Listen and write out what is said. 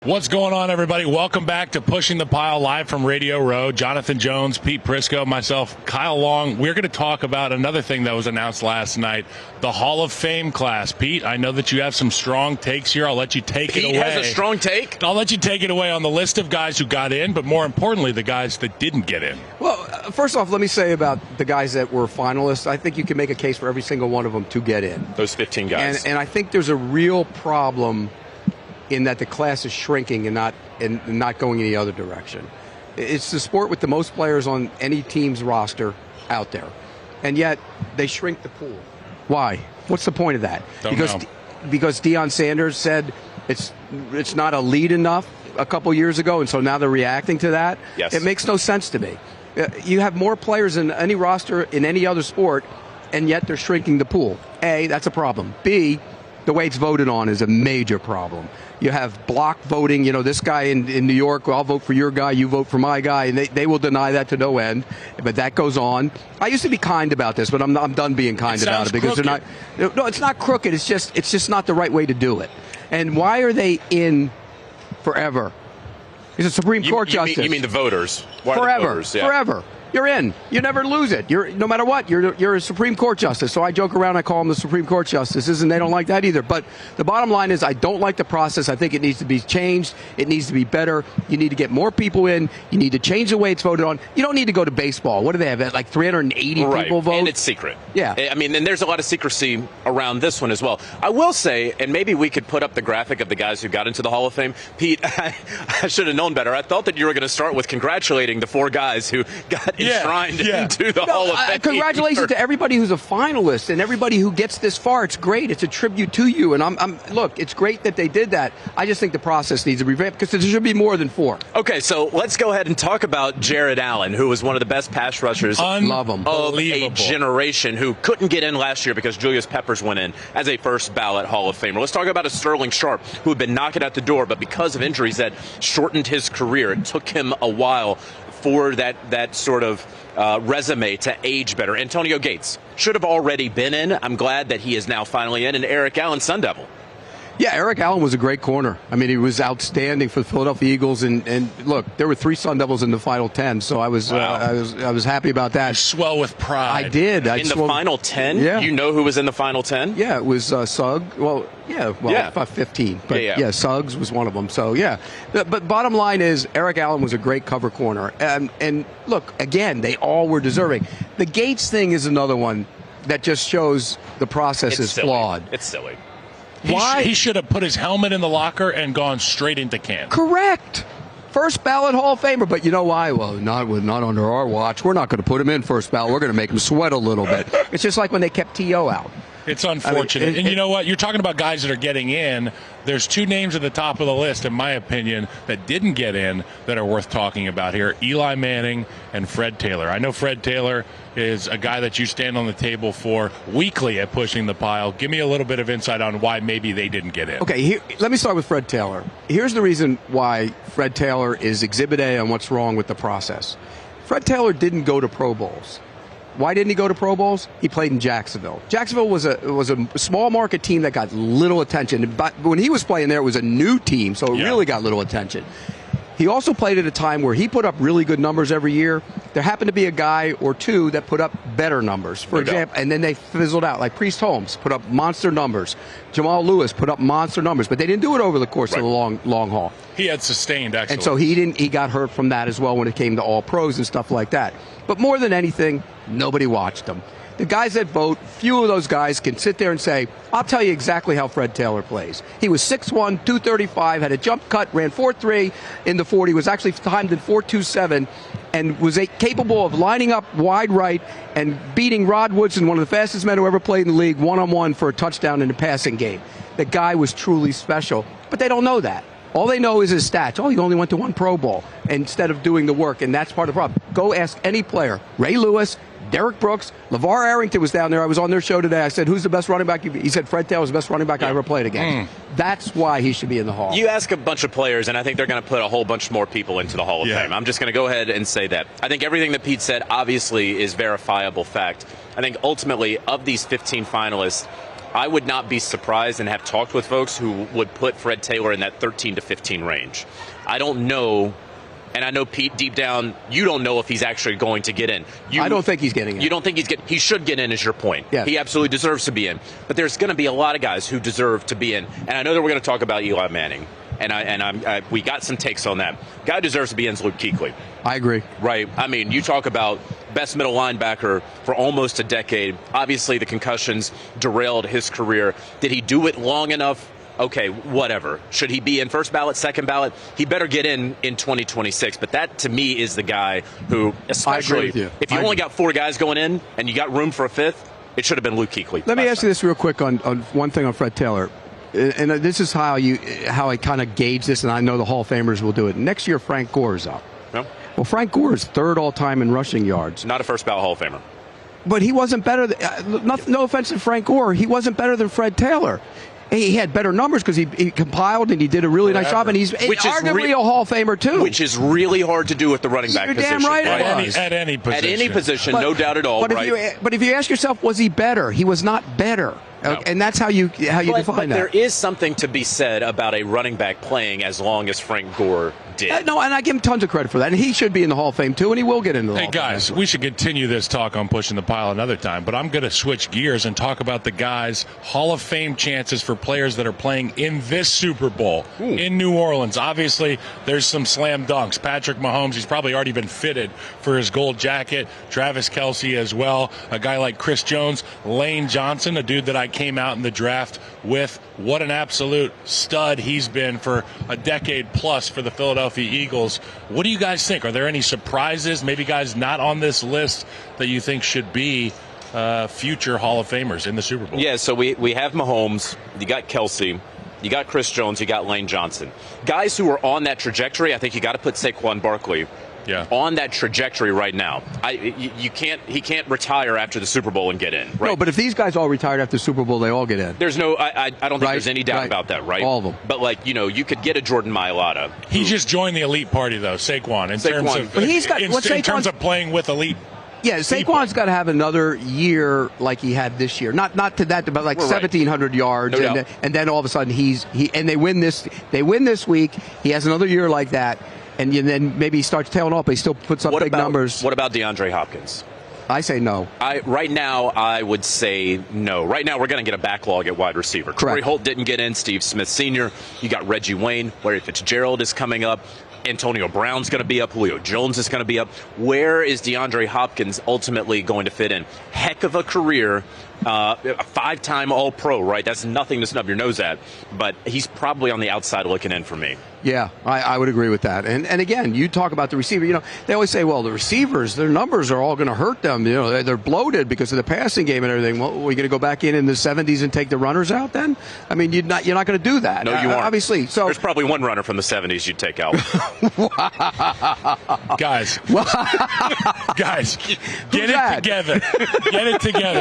What's going on, everybody? Welcome back to Pushing the Pile live from Radio Row. Jonathan Jones, Pete Prisco, myself, Kyle Long. We're going to talk about another thing that was announced last night, the Hall of Fame class. Pete, I know that you have some strong takes here. I'll let you take it away. Pete has a strong take? I'll let you take it away on the list of guys who got in, but more importantly, the guys that didn't get in. Well, first off, let me say about the guys that were finalists, I think you can make a case for every single one of them to get in. Those 15 guys. And I think there's a real problem in that the class is shrinking and not going any other direction. It's the sport with the most players on any team's roster out there, and yet they shrink the pool. Why? What's the point of that? Because Deion Sanders said it's not elite enough a couple years ago, and so now they're reacting to that. Yes. It makes no sense to me. You have more players in any roster in any other sport, and yet they're shrinking the pool. A, that's a problem. B, the way it's voted on is a major problem. You have block voting. You know, this guy in New York, well, I'll vote for your guy, you vote for my guy, and they will deny that to no end. But that goes on. I used to be kind about this, but I'm done being kind about it because crooked. they're not. No, it's not crooked. It's just not the right way to do it. And why are they in forever? He's a Supreme Court justice. You mean the voters? Why Forever. the voters? Yeah. Forever. You're in. You never lose it. No matter what. You're a Supreme Court justice. So I joke around. I call them the Supreme Court justices, and they don't like that either. But the bottom line is, I don't like the process. I think it needs to be changed. It needs to be better. You need to get more people in. You need to change the way it's voted on. You don't need to go to baseball. What do they have? Like 380 people vote? And it's secret. Yeah. I mean, and there's a lot of secrecy around this one as well. I will say, and maybe we could put up the graphic of the guys who got into the Hall of Fame. Pete, I should have known better. I thought that you were going to start with congratulating the 4 guys who got enshrined into the Hall of Fame. Congratulations to everybody who's a finalist and everybody who gets this far. It's great. It's a tribute to you. And look, it's great that they did that. I just think the process needs to be revamped because there should be more than 4. Okay, so let's go ahead and talk about Jared Allen, who was one of the best pass rushers Love him. of a generation, who couldn't get in last year because Julius Peppers went in as a first ballot Hall of Famer. Let's talk about a Sterling Sharp who had been knocking at the door, but because of injuries that shortened his career, it took him a while for that sort of resume to age better. Antonio Gates should have already been in. I'm glad that he is now finally in. And Eric Allen, Sun Devil. Yeah, Eric Allen was a great corner. I mean, he was outstanding for the Philadelphia Eagles. And look, there were 3 Sun Devils in the final 10, so I was happy about that. You swell with pride. I did. In the final 10? Yeah. You know who was in the final 10? Yeah, it was Suggs. About 15. But Suggs was one of them. So, yeah. But bottom line is, Eric Allen was a great cover corner. And look, again, they all were deserving. The Gates thing is another one that just shows the process is flawed. It's silly. Why? He should have put his helmet in the locker and gone straight into camp. Correct. First ballot Hall of Famer. But you know why? Well, not under our watch. We're not going to put him in first ballot. We're going to make him sweat a little bit. It's just like when they kept T.O. out. It's unfortunate. And you know what? You're talking about guys that are getting in. There's 2 names at the top of the list, in my opinion, that didn't get in that are worth talking about here. Eli Manning and Fred Taylor. I know Fred Taylor is a guy that you stand on the table for weekly at Pushing the Pile. Give me a little bit of insight on why maybe they didn't get in. Okay, let me start with Fred Taylor. Here's the reason why Fred Taylor is Exhibit A on what's wrong with the process. Fred Taylor didn't go to Pro Bowls. Why didn't he go to Pro Bowls? He played in Jacksonville. Jacksonville was a small market team that got little attention. But when he was playing there, it was a new team, so it really got little attention. He also played at a time where he put up really good numbers every year. There happened to be a guy or 2 that put up better numbers, for example, and then they fizzled out. Like Priest Holmes put up monster numbers. Jamal Lewis put up monster numbers, but they didn't do it over the course of the long haul. He had sustained excellence. And so he got hurt from that as well when it came to all pros and stuff like that. But more than anything, nobody watched him. The guys that vote, few of those guys can sit there and say, I'll tell you exactly how Fred Taylor plays. He was 6'1", 235, had a jump cut, ran 4.3 in the 40, was actually timed in 4.27, and was capable of lining up wide right and beating Rod Woodson, one of the fastest men who ever played in the league, one-on-one for a touchdown in the passing game. The guy was truly special, but they don't know that. All they know is his stats. Oh, he only went to 1 Pro Bowl instead of doing the work, and that's part of the problem. Go ask any player. Ray Lewis, Derek Brooks, LeVar Arrington was down there. I was on their show today. I said, who's the best running back? He said Fred Taylor was the best running back I ever played against. That's why he should be in the Hall. You ask a bunch of players, and I think they're going to put a whole bunch more people into the Hall of Fame. I'm just going to go ahead and say that. I think everything that Pete said obviously is verifiable fact. I think ultimately of these 15 finalists, I would not be surprised and have talked with folks who would put Fred Taylor in that 13 to 15 range. I don't know. And I know, Pete, deep down, you don't know if he's actually going to get in. I don't think he's getting in. You don't think he should get in, is your point. Yes. He absolutely deserves to be in. But there's going to be a lot of guys who deserve to be in. And I know that we're going to talk about Eli Manning. And we got some takes on that. Guy who deserves to be in is Luke Kuechly. I agree. Right. I mean, you talk about best middle linebacker for almost a decade. Obviously, the concussions derailed his career. Did he do it long enough? Okay, whatever. Should he be in first ballot, second ballot? He better get in 2026. But that, to me, is the guy who, especially if you only got 4 guys going in and you got room for a 5th, it should have been Luke Kuechly. Let me ask you this real quick on one thing on Fred Taylor. And this is how I kind of gauge this, and I know the Hall of Famers will do it. Next year, Frank Gore is up. No? Well, Frank Gore is 3rd all-time in rushing yards. Not a first ballot Hall of Famer. But he wasn't better. No offense to Frank Gore. He wasn't better than Fred Taylor. He had better numbers because he compiled and he did a really nice job, and he's arguably a Hall of Famer too. Which is really hard to do with the running back position. You're damn right, at any position. At any position, no doubt at all. But if you ask yourself, was he better? He was not better. No. And that's how you define that. There is something to be said about a running back playing as long as Frank Gore did. No, and I give him tons of credit for that. And he should be in the Hall of Fame, too, and he will get into the Hall of Fame. Hey, guys, we should continue this talk on Pushing the Pile another time, but I'm going to switch gears and talk about the guys' Hall of Fame chances for players that are playing in this Super Bowl in New Orleans. Obviously, there's some slam dunks. Patrick Mahomes, he's probably already been fitted for his gold jacket. Travis Kelce as well. A guy like Chris Jones. Lane Johnson, a dude that I came out in the draft with. What an absolute stud he's been for a decade plus for the Philadelphia Eagles. What do you guys think? Are there any surprises, maybe guys not on this list that you think should be future Hall of Famers in the Super Bowl? Yeah, so we have Mahomes, you got Kelce, you got Chris Jones, you got Lane Johnson. Guys who are on that trajectory, I think you got to put Saquon Barkley on that trajectory right now. He can't retire after the Super Bowl and get in. Right? No, but if these guys all retired after the Super Bowl, they all get in. There's no, I don't think there's any doubt about that, right? All of them. But you could get a Jordan Mailata. He just joined the elite party though, Saquon. In terms of playing with elite. Yeah, Saquon's got to have another year like he had this year. Not to that, but like 1,700 yards, and then all of a sudden and they win this. They win this week. He has another year like that. And then maybe he starts tailing off, but he still puts up big numbers. What about DeAndre Hopkins? I say no. Right now, I would say no. Right now, we're going to get a backlog at wide receiver. Correct. Torrey Holt didn't get in. Steve Smith Sr. You got Reggie Wayne. Larry Fitzgerald is coming up. Antonio Brown's going to be up. Julio Jones is going to be up. Where is DeAndre Hopkins ultimately going to fit in? Heck of a career. A 5-time All-Pro, right? That's nothing to snub your nose at. But he's probably on the outside looking in for me. Yeah, I would agree with that. And again, you talk about the receiver. They always say, well, the receivers, their numbers are all going to hurt them. They're bloated because of the passing game and everything. Well, are we going to go back in the 70s and take the runners out then? I mean, you're not going to do that. No, you aren't. Obviously. So there's probably one runner from the 70s you'd take out. Guys, get it together. Get it together.